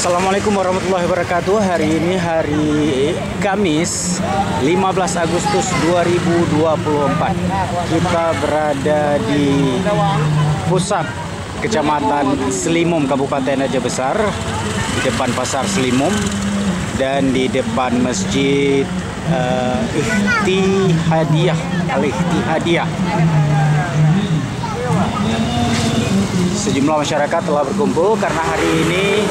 Assalamualaikum warahmatullahi wabarakatuh. Hari ini hari Kamis 15 Agustus 2024. Kita berada di pusat Kecamatan Selimum, Kabupaten Aceh Besar, di depan Pasar Selimum dan di depan Masjid Al-Ihtihadiyah. Sejumlah masyarakat telah berkumpul karena hari ini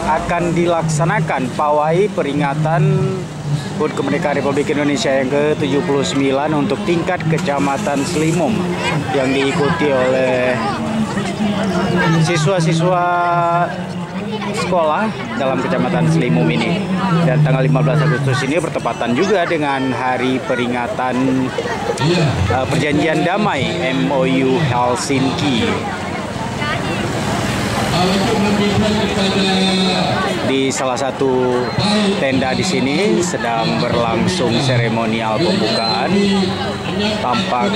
akan dilaksanakan pawai peringatan HUT Kemerdekaan Republik Indonesia yang ke-79 untuk tingkat Kecamatan Selimum yang diikuti oleh siswa-siswa sekolah dalam Kecamatan Selimum ini. Dan tanggal 15 Agustus ini bertepatan juga dengan hari peringatan Perjanjian Damai MOU Helsinki. Di salah satu tenda di sini sedang berlangsung seremonial pembukaan. Tampak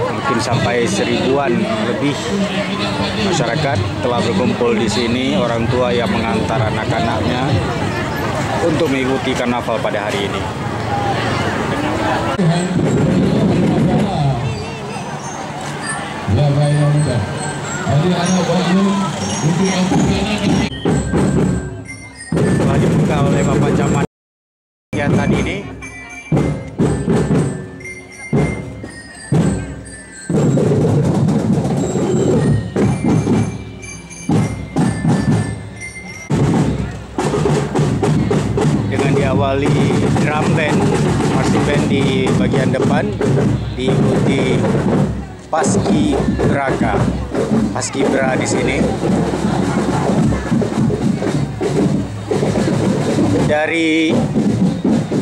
mungkin sampai 1000-an lebih masyarakat telah berkumpul di sini. Orang tua yang mengantar anak-anaknya untuk mengikuti karnaval pada hari ini. Telah dibuka oleh Bapak Camat kegiatan ini. Dengan diawali drum band, marching band di bagian depan, diikuti Paskibra di sini. Dari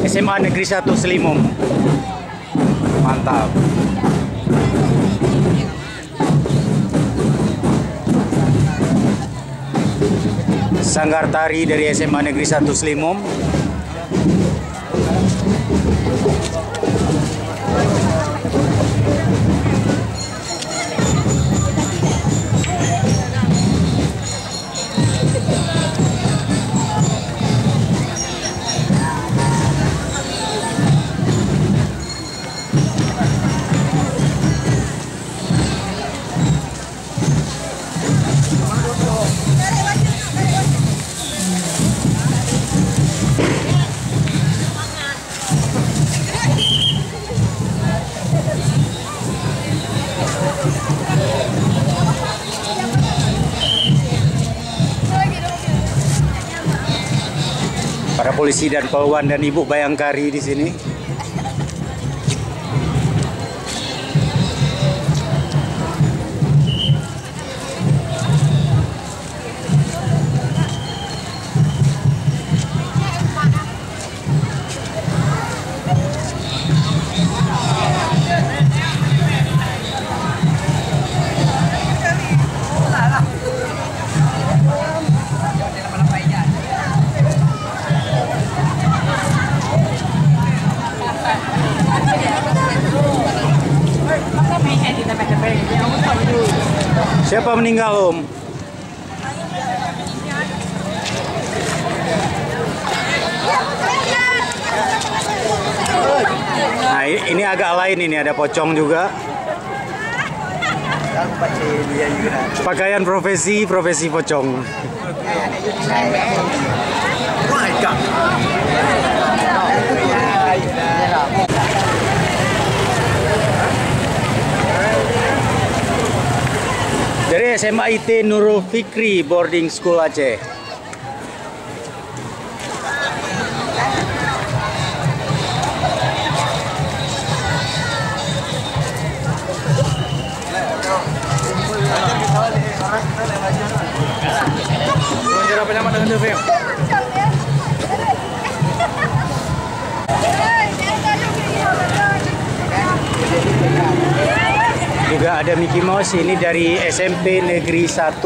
SMA Negeri 1 Selimum. Mantap. Sanggar tari dari SMA Negeri 1 Selimum. Para polisi dan polwan dan Ibu Bayangkari di sini. Siapa meninggal, Om? Nah, ini agak lain, ini ada pocong juga. Pakaian profesi pocong. Dari SMA IT Nurul Fikri Boarding School Aceh. Juga ada Mickey Mouse, ini dari SMP Negeri 1.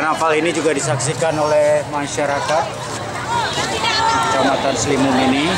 Karnaval ini juga disaksikan oleh masyarakat Kecamatan Slimum ini.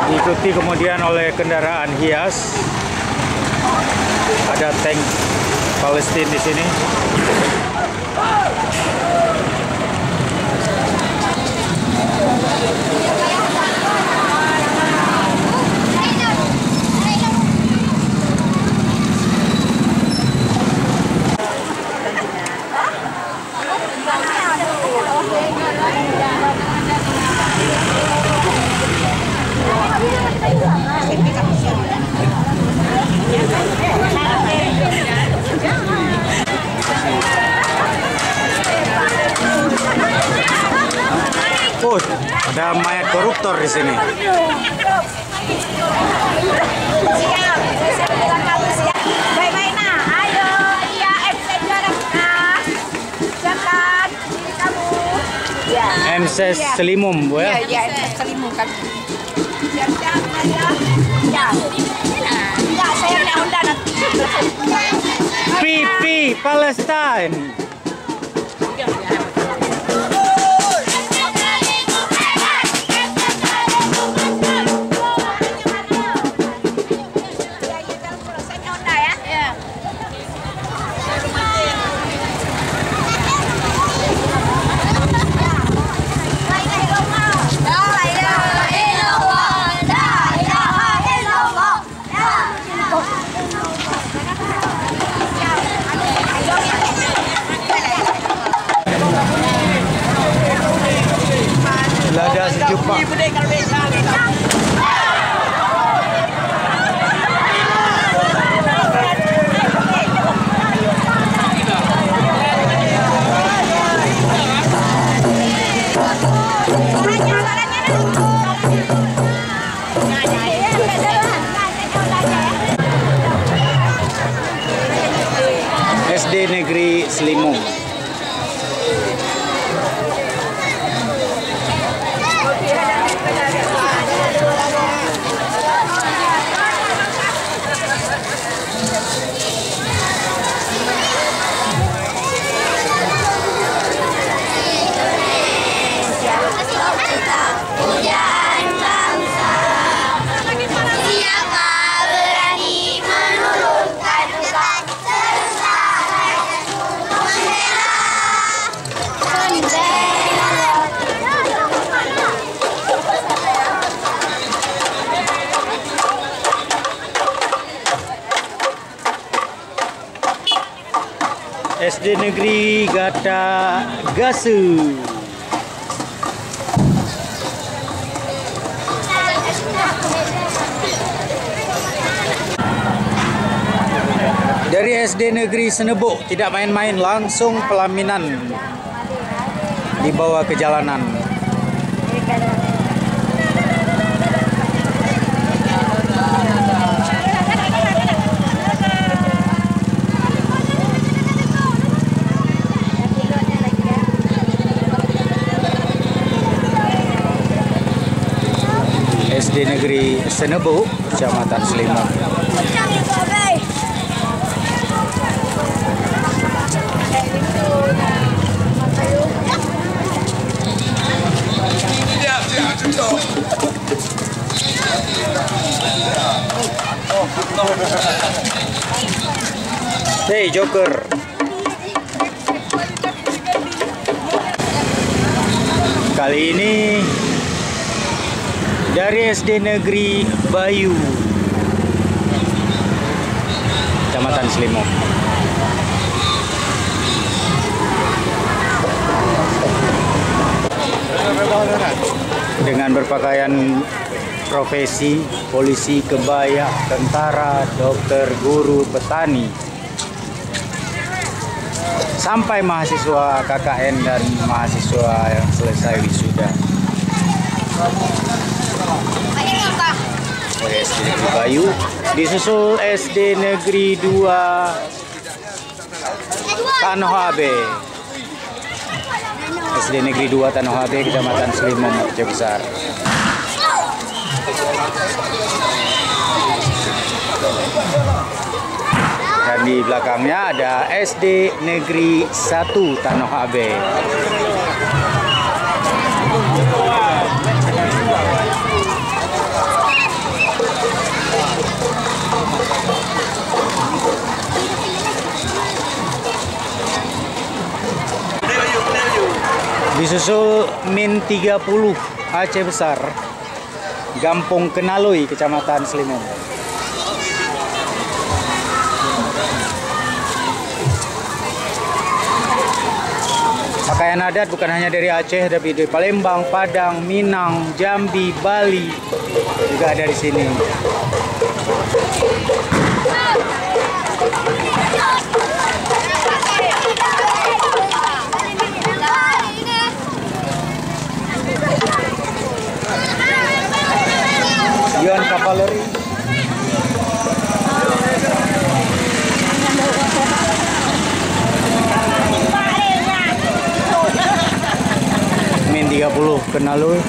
Diikuti kemudian oleh kendaraan hias. Ada tank Palestina di sini. Oh, ada mayat koruptor di sini. Siap. Baik-baik nah, ayo, iya, siapkan diri kamu. Ya. MC Slimum, Bu ya? Iya, Slimum kan. Siap-siap, ya. Ya. Enggak, saya nak undang nanti. PP Palestine. Lada sejupa. SD Negeri Slimum. SD Negeri Gata Gasu. Dari SD Negeri Senebuk tidak main-main, langsung pelaminan dibawa ke jalanan. SD Negeri Senebuk, Kecamatan Slimum. Hey Joker. Kali ini dari SD Negeri Bayu, Kecamatan Slimum. Dengan berpakaian profesi, polisi, kebaya, tentara, dokter, guru, petani, sampai mahasiswa KKN dan mahasiswa yang selesai wisuda. SD Negeri Bayu disusul SD Negeri 2 Tanohabe. SD Negeri 2 Tanohabe, Kecamatan Slimom, Aceh Besar. Dan di belakangnya ada SD Negeri 1 Tanohabe. Disusul Min 30 Aceh Besar, Gampung Kenalui, Kecamatan Slimom. Pakaian adat bukan hanya dari Aceh, tapi dari Palembang, Padang, Minang, Jambi, Bali juga ada di sini. Yon Cavalry. Min 30 Kenalui.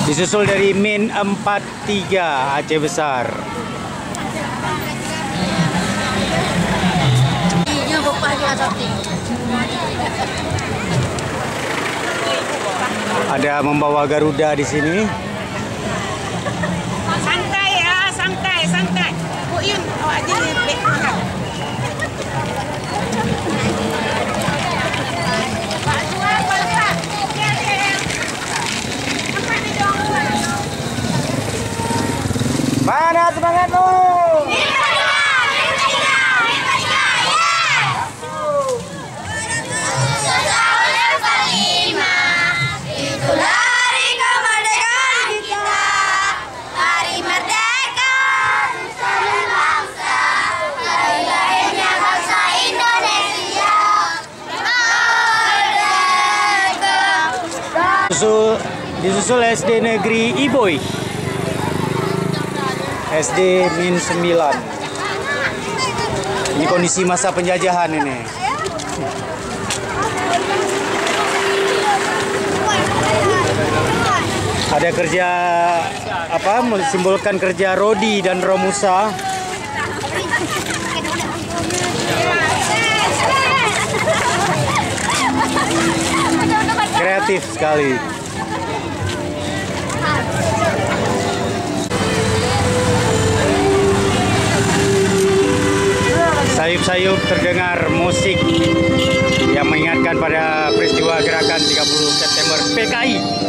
Disusul dari Min 43 Aceh Besar. Ada membawa Garuda di sini. Santai ya, santai, santai. Bu Yun, awak aja lebih. Mana semangatmu? Disusul SD Negeri Iboy, SD Min 9. Ini kondisi masa penjajahan ini. Ada kerja apa, mensimbolkan kerja Rodi dan Romusa. Kreatif sekali. Sayup-sayup terdengar musik yang mengingatkan pada peristiwa gerakan 30 September PKI.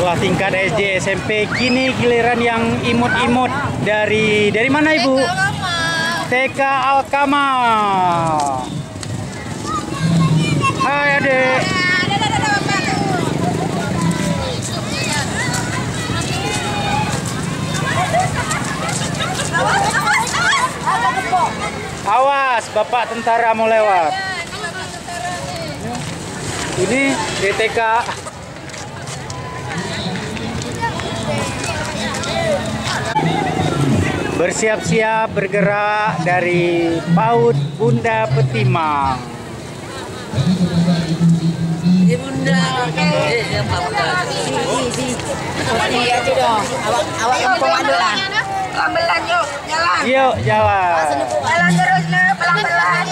Setelah tingkat SD, SMP, kini giliran yang imut-imut dari mana Ibu? TK Al-Kamal. Hai Adek. Awas, Bapak tentara mau lewat. Ini DTK. Bersiap-siap bergerak dari PAUD Bunda Petimang. Bunda, awak kampung ada lah. Pelan-pelan yuk, jalan. Yuk, jalan. Jalan terus lah, pelan-pelan.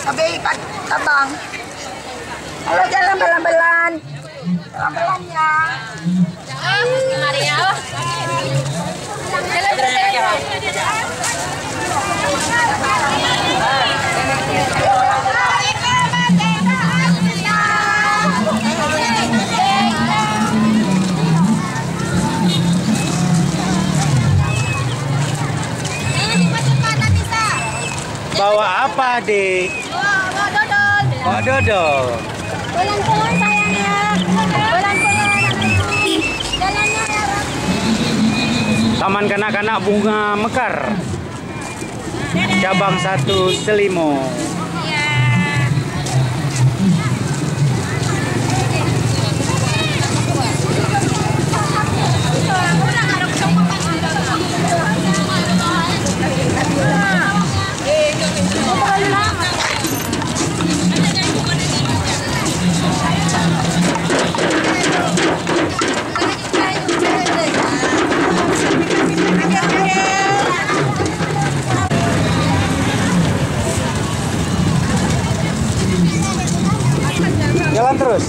Sampai ikat tabang. Halo, jalan pelan-pelan. Pelan-pelan ya. Mari ya. Jalan terus. Bawa apa, Adik? Bawa dodol. Bawa dodol. Pulang-pulang sayang ya. Pulang-pulang anak-anak. Jalannya ya, Bang. Taman Kanak-kanak Bunga Mekar. Cabang 1 Selimo. Jalan terus.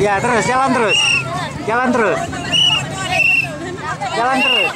Ya, terus, jalan terus. Jalan terus. Jalan terus.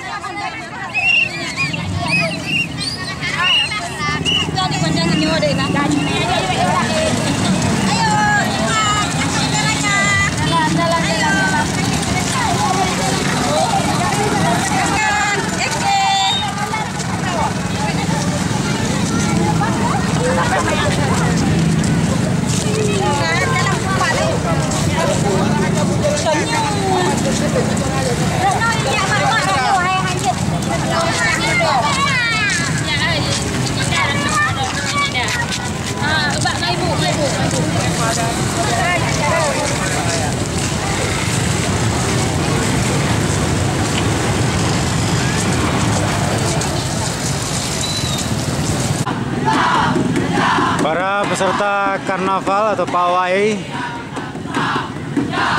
Para peserta karnaval atau pawai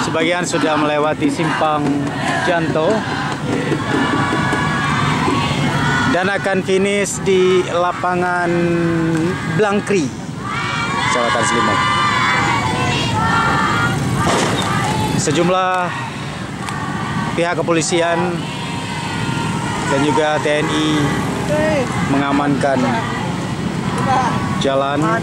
sebagian sudah melewati simpang Janto dan akan finish di lapangan Blangkri, Kecamatan Selimo. Sejumlah pihak kepolisian dan juga TNI mengamankan jalan.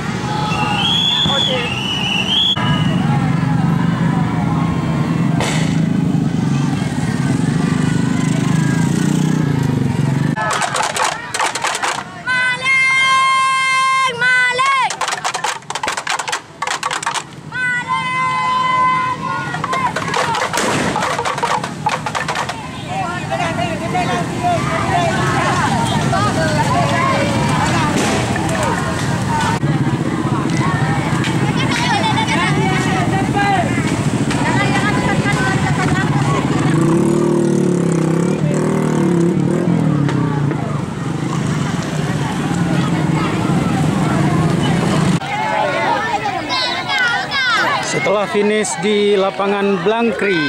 Setelah finish di lapangan Blangkri,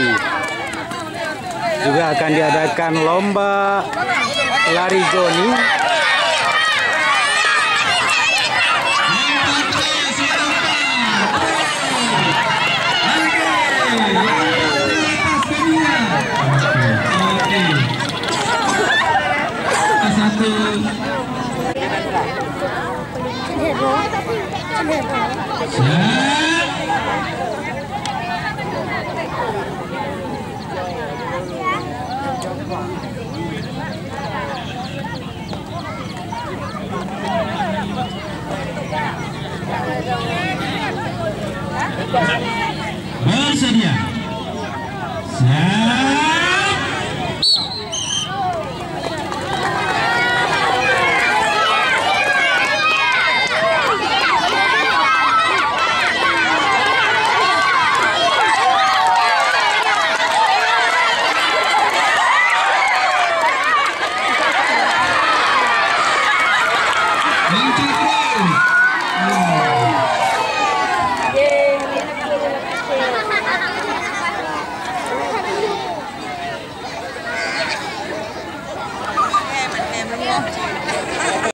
juga akan diadakan lomba lari goni.